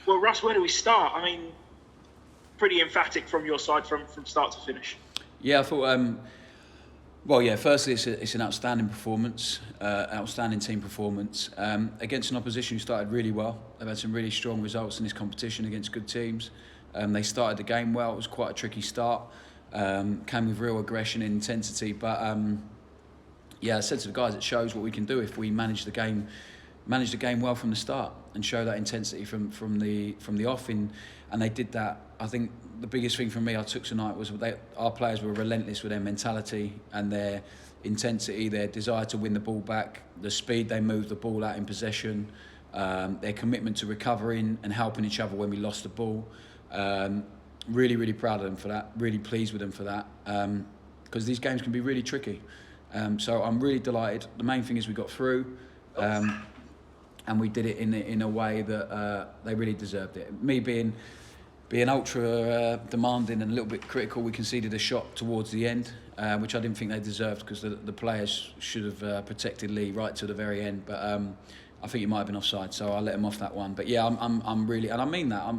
Well, Russ, where do we start? I mean, pretty emphatic from your side from start to finish. Yeah, I thought. Well, yeah. Firstly, it's an outstanding performance, outstanding team performance against an opposition who started really well. They've had some really strong results in this competition against good teams. They started the game well. It was quite a tricky start. Came with real aggression and intensity, but yeah, I said to the guys, it shows what we can do if we manage the game well from the start and show that intensity from the off. And they did that. I think the biggest thing for me I took tonight was our players were relentless with their mentality and their intensity, their desire to win the ball back, the speed they moved the ball out in possession, their commitment to recovering and helping each other when we lost the ball. Really, really proud of them for that. Really pleased with them for that, because these games can be really tricky. So I'm really delighted. The main thing is we got through, and we did it in a way that they really deserved it. Me being ultra demanding and a little bit critical, we conceded a shot towards the end, which I didn't think they deserved because the players should have protected Lee right to the very end. But I think it might have been offside, so I let him off that one. But yeah, I'm really, and I mean that.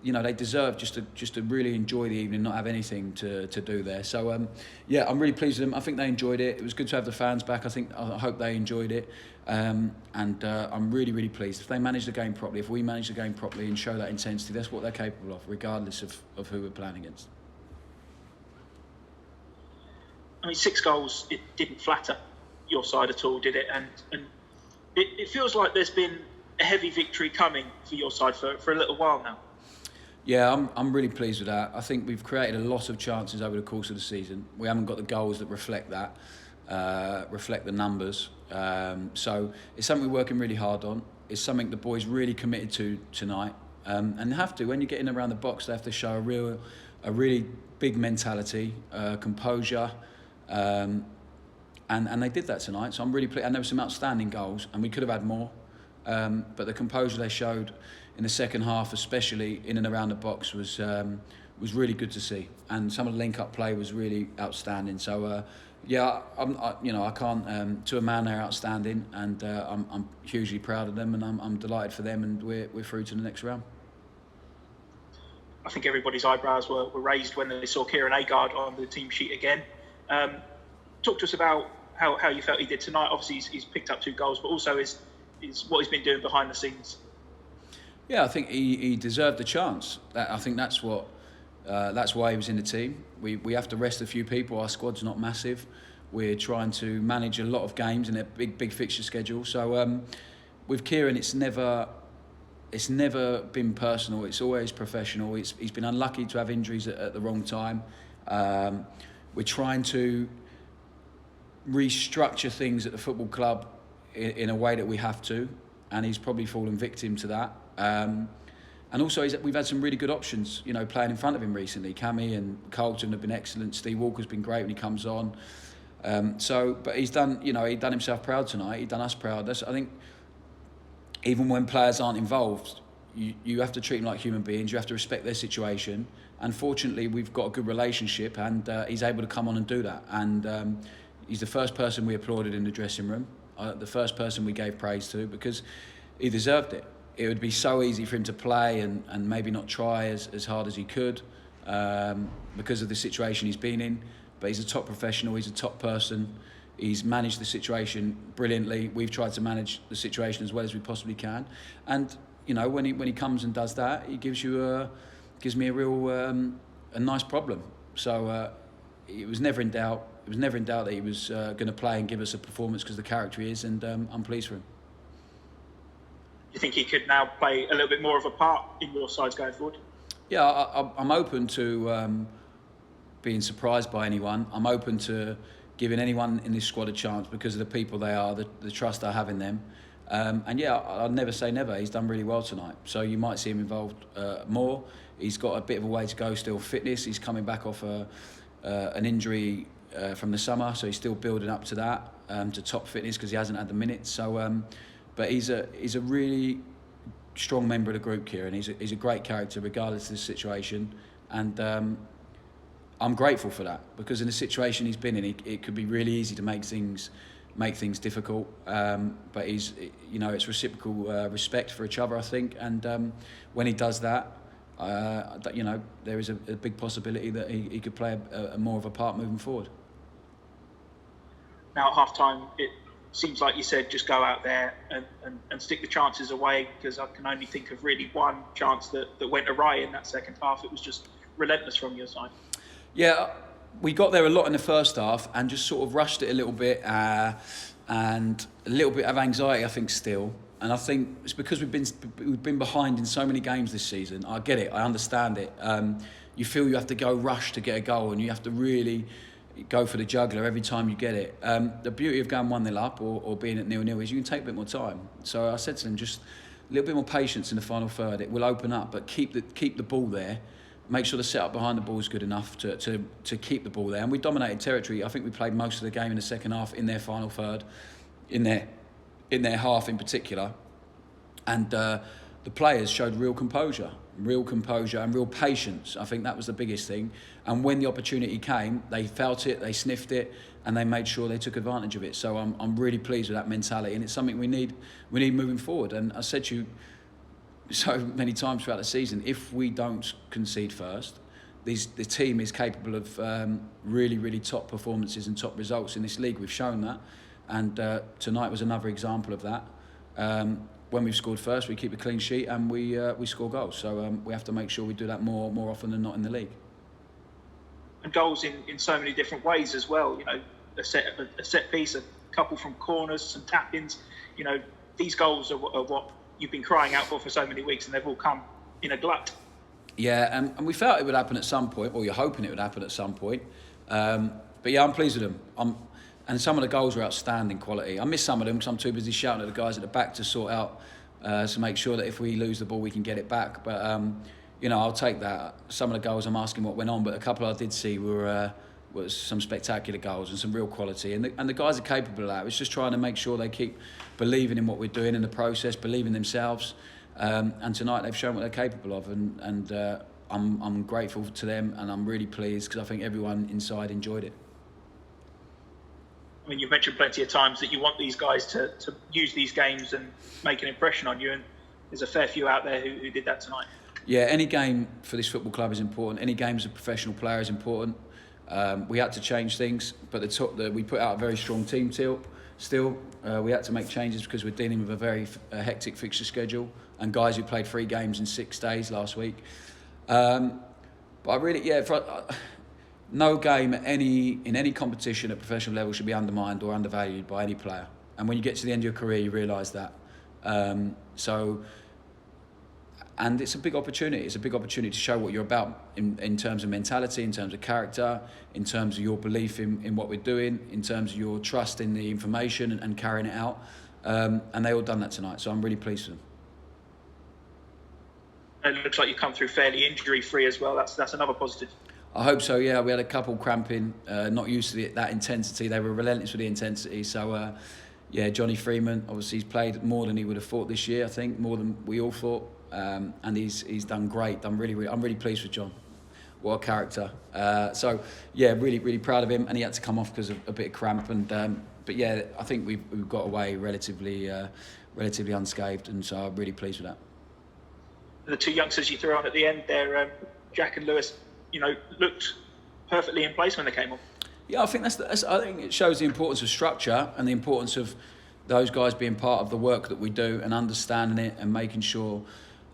They deserve just to really enjoy the evening, not have anything to do there. So yeah, I'm really pleased with them. I think they enjoyed it. It was good to have the fans back. I hope they enjoyed it, and I'm really, really pleased. If they manage the game properly, if we manage the game properly and show that intensity, that's what they're capable of, regardless of who we're playing against. I mean, 6 goals, it didn't flatter your side at all, did it? And it feels like there's been a heavy victory coming for your side for a little while now. Yeah, I'm really pleased with that. I think we've created a lot of chances over the course of the season. We haven't got the goals that reflect that, reflect the numbers. So it's something we're working really hard on. It's something the boys really committed to tonight, and they have to. When you get in around the box, they have to show a really big mentality, composure, and they did that tonight. So I'm really pleased. And there were some outstanding goals, and we could have had more. But the composure they showed in the second half, especially in and around the box, was really good to see. And some of the link-up play was really outstanding. So yeah, I can't. To a man, they're outstanding, and I'm hugely proud of them, and I'm delighted for them, and we're through to the next round. I think everybody's eyebrows were raised when they saw Kieran Agard on the team sheet again. Talk to us about how you felt he did tonight. Obviously, he's picked up 2 goals, but also is what he's been doing behind the scenes. Yeah, I think he deserved the chance. I think that's why he was in the team. We have to rest a few people. Our squad's not massive. We're trying to manage a lot of games in a big fixture schedule. So with Kieran, it's never been personal. It's always professional. He's been unlucky to have injuries at the wrong time. We're trying to restructure things at the football club in a way that we have to, and he's probably fallen victim to that. And also, we've had some really good options, playing in front of him recently. Cammy and Carlton have been excellent. Steve Walker's been great when he comes on. But he's done, he done himself proud tonight. He done us proud. I think even when players aren't involved, you have to treat them like human beings. You have to respect their situation. And fortunately, we've got a good relationship, and he's able to come on and do that. And he's the first person we applauded in the dressing room. The first person we gave praise to, because he deserved it. It would be so easy for him to play and maybe not try as hard as he could because of the situation he's been in. But he's a top professional, he's a top person. He's managed the situation brilliantly. We've tried to manage the situation as well as we possibly can. And, when he comes and does that, he gives me a real a nice problem. So it was never in doubt. It was never in doubt that he was going to play and give us a performance because of the character he is, and I'm pleased for him. Do you think he could now play a little bit more of a part in your sides going forward? Yeah, I'm open to being surprised by anyone. I'm open to giving anyone in this squad a chance because of the people they are, the trust I have in them. And yeah, I'd never say never. He's done really well tonight. So you might see him involved more. He's got a bit of a way to go still. Fitness, he's coming back off an injury from the summer, so he's still building up to that, to top fitness because he hasn't had the minutes. So, but he's a really strong member of the group, Kieran. He's a great character regardless of the situation, and I'm grateful for that because in the situation he's been in, it could be really easy to make things make things difficult. But he's, you know, it's reciprocal respect for each other, I think. And when he does that, you know, there is a big possibility that he could play a more of a part moving forward. Now at half-time, it seems like you said just go out there and stick the chances away, because I can only think of really one chance that went awry in that second half. It was just relentless from your side. Yeah, we got there a lot in the first half and just sort of rushed it a little bit, and a little bit of anxiety, I think, still. And I think it's because we've been behind in so many games this season. I get it, I understand it. You feel you have to go rush to get a goal, and you have to really go for the jugular every time you get it. The beauty of going 1-0 up or being at 0-0 is you can take a bit more time. So I said to them, just a little bit more patience in the final third. It will open up, but keep the ball there. Make sure the setup behind the ball is good enough to keep the ball there. And we dominated territory. I think we played most of the game in the second half in their final third, in their half in particular. And the players showed real composure and real patience. I think that was the biggest thing. And when the opportunity came, they felt it, they sniffed it, and they made sure they took advantage of it. So I'm really pleased with that mentality, and it's something we need moving forward. And I said to you so many times throughout the season, if we don't concede first, the team is capable of really, really top performances and top results in this league. We've shown that, and tonight was another example of that. When we've scored first, we keep a clean sheet and we score goals. So we have to make sure we do that more often than not in the league. And goals in so many different ways as well. You know, a set piece, a couple from corners, some tap-ins. You know, these goals are what you've been crying out for so many weeks, and they've all come in a glut. Yeah, and we felt it would happen at some point, or you're hoping it would happen at some point. But yeah, I'm pleased with them. And some of the goals were outstanding quality. I miss some of them because I'm too busy shouting at the guys at the back to sort out, to make sure that if we lose the ball, we can get it back. But, you know, I'll take that. Some of the goals, I'm asking what went on, but a couple I did see was some spectacular goals and some real quality. And the guys are capable of that. It's just trying to make sure they keep believing in what we're doing in the process, believing themselves. And tonight they've shown what they're capable of. And I'm grateful to them, and I'm really pleased because I think everyone inside enjoyed it. I mean, you've mentioned plenty of times that you want these guys to use these games and make an impression on you, and there's a fair few out there who did that tonight. Yeah, any game for this football club is important. Any game as a professional player is important. We had to change things, but we put out a very strong team still. We had to make changes because we're dealing with a very hectic fixture schedule and guys who played 3 games in 6 days last week. But I really, no game in any competition at professional level should be undermined or undervalued by any player. And when you get to the end of your career, you realise that. And it's a big opportunity. It's a big opportunity to show what you're about in terms of mentality, in terms of character, in terms of your belief in what we're doing, in terms of your trust in the information and carrying it out. And they all done that tonight, so I'm really pleased with them. It looks like you come through fairly injury-free as well. That's another positive. I hope so, yeah. We had a couple cramping, not used to that intensity. They were relentless with the intensity. So, Johnny Freeman, obviously he's played more than he would have thought this year, I think, more than we all thought. And he's done great. I'm really pleased with John. What a character. Really, really proud of him. And he had to come off because of a bit of cramp. But yeah, I think we've got away relatively unscathed, and so I'm really pleased with that. The 2 youngsters you threw on at the end there, Jack and Lewis, you know, looked perfectly in place when they came on. Yeah, I think I think it shows the importance of structure and the importance of those guys being part of the work that we do and understanding it and making sure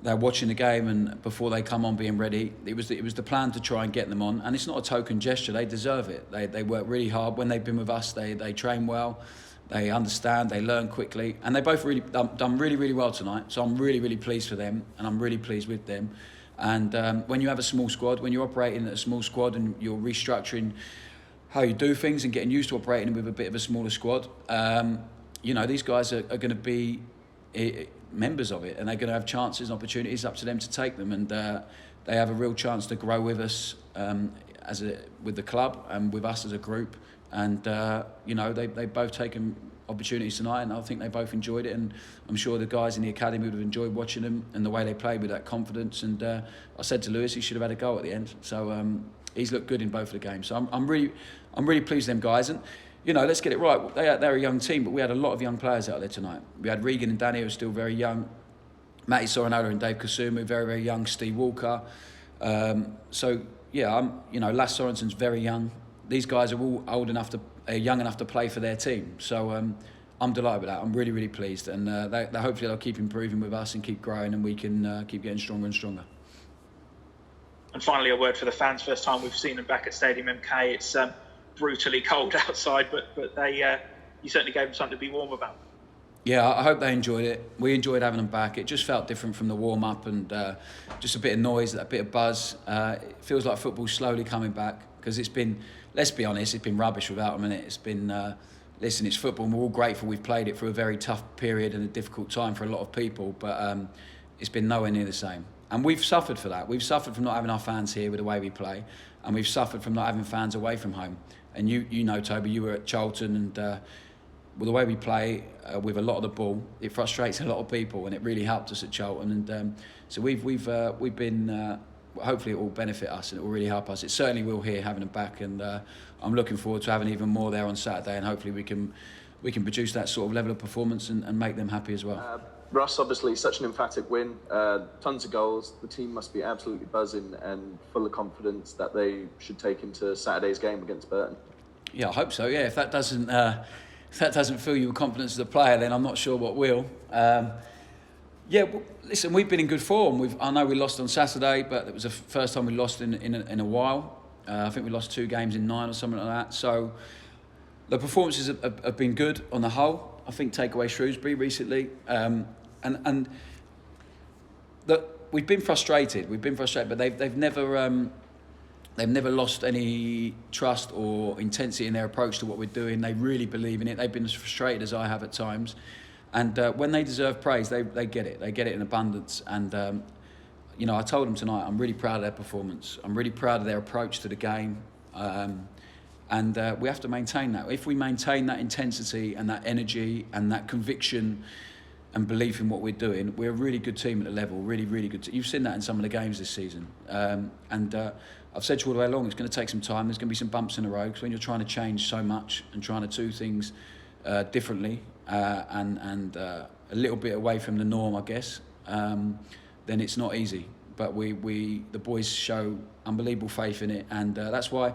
they're watching the game and before they come on being ready. It was the plan to try and get them on, and it's not a token gesture. They deserve it. They work really hard. When they've been with us, they train well, they understand, they learn quickly, and they both really done really, really well tonight. So I'm really, really pleased for them, and I'm really pleased with them. And when you have a small squad, when you're operating at a small squad and you're restructuring how you do things and getting used to operating with a bit of a smaller squad, these guys are going to be members of it, and they're going to have chances and opportunities. Up to them to take them, and they have a real chance to grow with us with the club and with us as a group. And they've both taken opportunities tonight, and I think they both enjoyed it. And I'm sure the guys in the academy would have enjoyed watching them and the way they played with that confidence. And I said to Lewis, he should have had a goal at the end. So he's looked good in both of the games. So I'm really pleased with them guys. And let's get it right. They're a young team, but we had a lot of young players out there tonight. We had Regan and Danny, who are still very young. Matty Sorensen and Dave Kasumu, very, very young. Steve Walker. Lass Sorensen's very young. These guys are all young enough to play for their team. So I'm delighted with that. I'm really, really pleased. And hopefully they'll keep improving with us and keep growing, and we can keep getting stronger and stronger. And finally, a word for the fans. First time we've seen them back at Stadium MK. It's brutally cold outside, but you certainly gave them something to be warm about. Yeah, I hope they enjoyed it. We enjoyed having them back. It just felt different from the warm-up, and just a bit of noise, a bit of buzz. It feels like football's slowly coming back, because it's been, let's be honest, it's been rubbish without them, and it's been, it's football, and we're all grateful we've played it through a very tough period and a difficult time for a lot of people, but it's been nowhere near the same. And we've suffered for that. We've suffered from not having our fans here with the way we play, and we've suffered from not having fans away from home. And you know, Toby, you were at Charlton, and with the way we play with a lot of the ball, it frustrates a lot of people, and it really helped us at Charlton. And so we've been. Hopefully, it will benefit us, and it will really help us. It certainly will here, having them back, and I'm looking forward to having even more there on Saturday, and hopefully we can produce that sort of level of performance and make them happy as well. Russ, obviously, such an emphatic win, tons of goals. The team must be absolutely buzzing and full of confidence that they should take into Saturday's game against Burton. Yeah, I hope so. Yeah, if that doesn't fill you with confidence as a player, then I'm not sure what will. Listen, we've been in good form. I know we lost on Saturday, but it was the first time we lost in a while. I think we lost 2 games in 9 or something like that. So the performances have been good on the whole. I think take away Shrewsbury recently, and we've been frustrated. But they've never lost any trust or intensity in their approach to what we're doing. They really believe in it. They've been as frustrated as I have at times. And when they deserve praise, they get it. They get it in abundance. And, I told them tonight, I'm really proud of their performance. I'm really proud of their approach to the game. And we have to maintain that. If we maintain that intensity and that energy and that conviction and belief in what we're doing, we're a really good team at the level, really, really good. You've seen that in some of the games this season. I've said to you all the way along, it's going to take some time. There's going to be some bumps in the road, because when you're trying to change so much and trying to do things differently and a little bit away from the norm, I guess, then it's not easy. But the boys show unbelievable faith in it, and that's why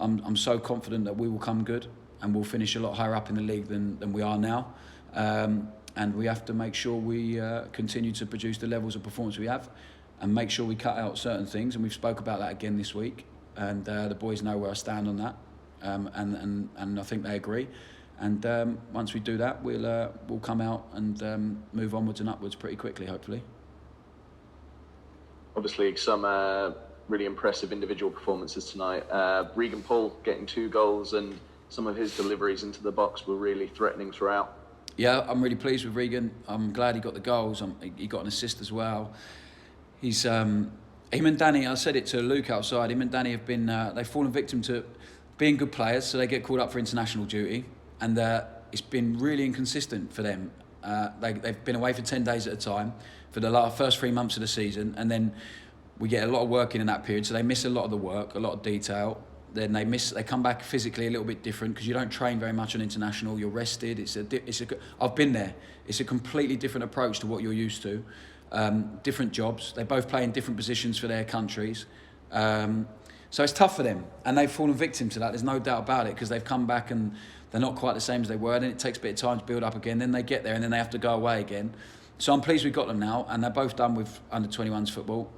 I'm so confident that we will come good and we'll finish a lot higher up in the league than we are now. And we have to make sure we continue to produce the levels of performance we have, and make sure we cut out certain things. And we've spoke about that again this week, and the boys know where I stand on that, and I think they agree. And once we do that, we'll come out and move onwards and upwards pretty quickly, hopefully. Obviously, some really impressive individual performances tonight. Regan Paul getting 2 goals, and some of his deliveries into the box were really threatening throughout. Yeah, I'm really pleased with Regan. I'm glad he got the goals. He got an assist as well. He's him and Danny. I said it to Luke outside. Him and Danny have been they've fallen victim to being good players, so they get called up for international duty, and it's been really inconsistent for them. They've been away for 10 days at a time for the first 3 months of the season, and then we get a lot of work in that period, so they miss a lot of the work, a lot of detail. Then they come back physically a little bit different, because you don't train very much on international. You're rested. I've been there. It's a completely different approach to what you're used to. Different jobs. They both play in different positions for their countries. So it's tough for them, and they've fallen victim to that. There's no doubt about it, because they've come back and they're not quite the same as they were. Then it takes a bit of time to build up again. Then they get there, and then they have to go away again. So I'm pleased we've got them now, and they're both done with under-21s football.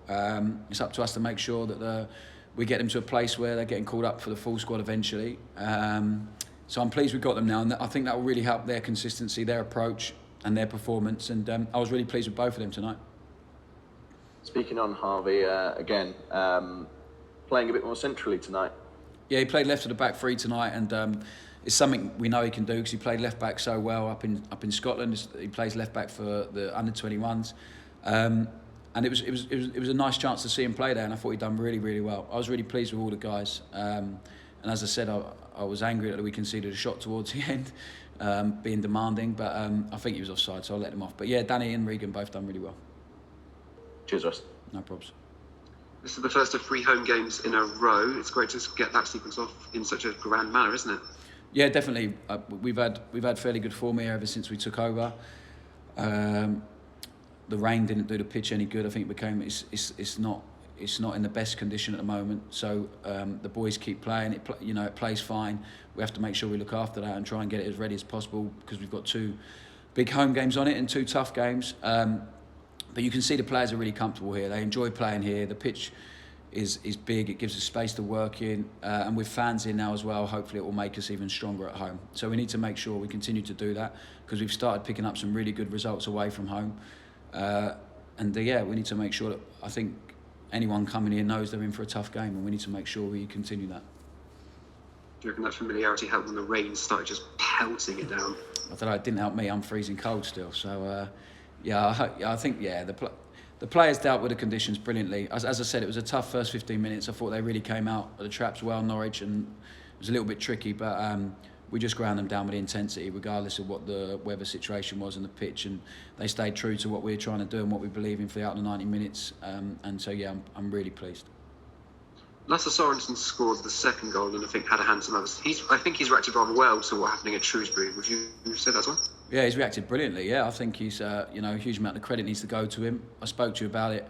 It's up to us to make sure that we get them to a place where they're getting called up for the full squad eventually. So I'm pleased we've got them now, and I think that will really help their consistency, their approach, and their performance. And I was really pleased with both of them tonight. Speaking on Harvey again, playing a bit more centrally tonight. Yeah, he played left of the back 3 tonight, and it's something we know he can do, because he played left back so well up in Scotland. He plays left back for the under-21s, and it was a nice chance to see him play there, and I thought he'd done really, really well. I was really pleased with all the guys, and as I said, I was angry that we conceded a shot towards the end, being demanding, but I think he was offside, so I let him off. But yeah, Danny and Regan both done really well. Cheers, Russ. No problems. This is the first of 3 home games in a row. It's great to get that sequence off in such a grand manner, isn't it? Yeah, definitely. We've had fairly good form here ever since we took over. The rain didn't do the pitch any good. I think it's not in the best condition at the moment. So the boys keep playing. It plays fine. We have to make sure we look after that and try and get it as ready as possible, because we've got 2 big home games on it and 2 tough games. But you can see the players are really comfortable here. They enjoy playing here. The pitch is big. It gives us space to work in, and with fans in now as well, hopefully it will make us even stronger at home. So we need to make sure we continue to do that, because we've started picking up some really good results away from home. We need to make sure that, I think anyone coming here knows they're in for a tough game, and we need to make sure we continue that. Do you reckon that familiarity helped when the rain started just pelting it down? I don't know, it didn't help me. I'm freezing cold still. So I think the players dealt with the conditions brilliantly. As I said, it was a tough first 15 minutes. I thought they really came out of the traps well, Norwich, and it was a little bit tricky, but we just ground them down with the intensity, regardless of what the weather situation was on the pitch, and they stayed true to what we were trying to do and what we believe in for the out of the 90 minutes. I'm really pleased. Lasse Sorensen scored the second goal and I think had a hand to others. I think he's reacted rather well to what happening at Shrewsbury. Would you say that as well? Yeah, he's reacted brilliantly. Yeah, I think he's a huge amount of credit needs to go to him. I spoke to you about it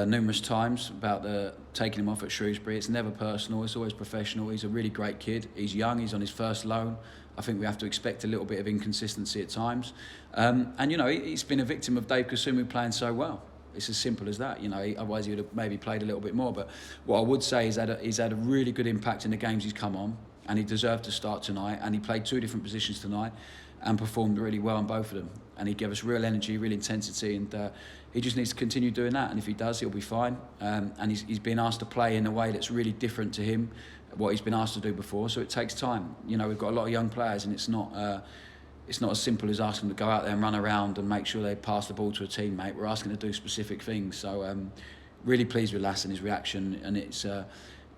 numerous times, about taking him off at Shrewsbury. It's never personal, it's always professional. He's a really great kid. He's young, he's on his first loan. I think we have to expect a little bit of inconsistency at times. He's been a victim of Dave Kasumi playing so well. It's as simple as that. Otherwise he would have maybe played a little bit more. But what I would say is that he's had a really good impact in the games he's come on, and he deserved to start tonight, and he played 2 different positions tonight and performed really well on both of them. And he gave us real energy, real intensity, and he just needs to continue doing that. And if he does, he'll be fine. And he's been asked to play in a way that's really different to him, what he's been asked to do before. So it takes time. We've got a lot of young players, and it's not as simple as asking them to go out there and run around and make sure they pass the ball to a teammate. We're asking them to do specific things. So really pleased with Lasse and his reaction, and it's a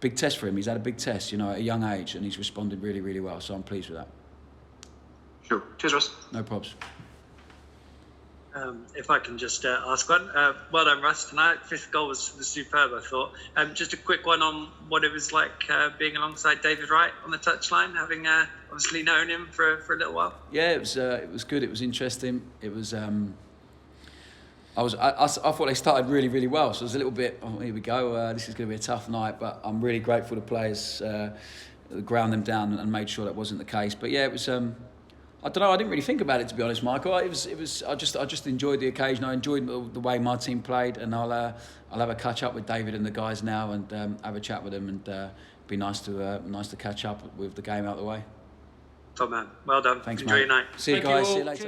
big test for him. He's had a big test, at a young age, and he's responded really, really well. So I'm pleased with that. Sure. Cheers, Russ. No probs. If I can just ask one. Well done, Russ, tonight. 5th goal was superb, I thought. Just a quick one on what it was like being alongside David Wright on the touchline, having obviously known him for a little while. Yeah, it was good. It was interesting. It was. I thought they started really, really well. So it was a little bit. Oh, here we go. This is going to be a tough night, but I'm really grateful the players ground them down and made sure that wasn't the case. But yeah, it was. I don't know. I didn't really think about it, to be honest, Michael. It was. I just enjoyed the occasion. I enjoyed the way my team played, and I'll have a catch up with David and the guys now, and have a chat with them, and be nice to catch up with the game out of the way. Top man. Well done. Thanks, Enjoy mate. your night. See you guys. See you later.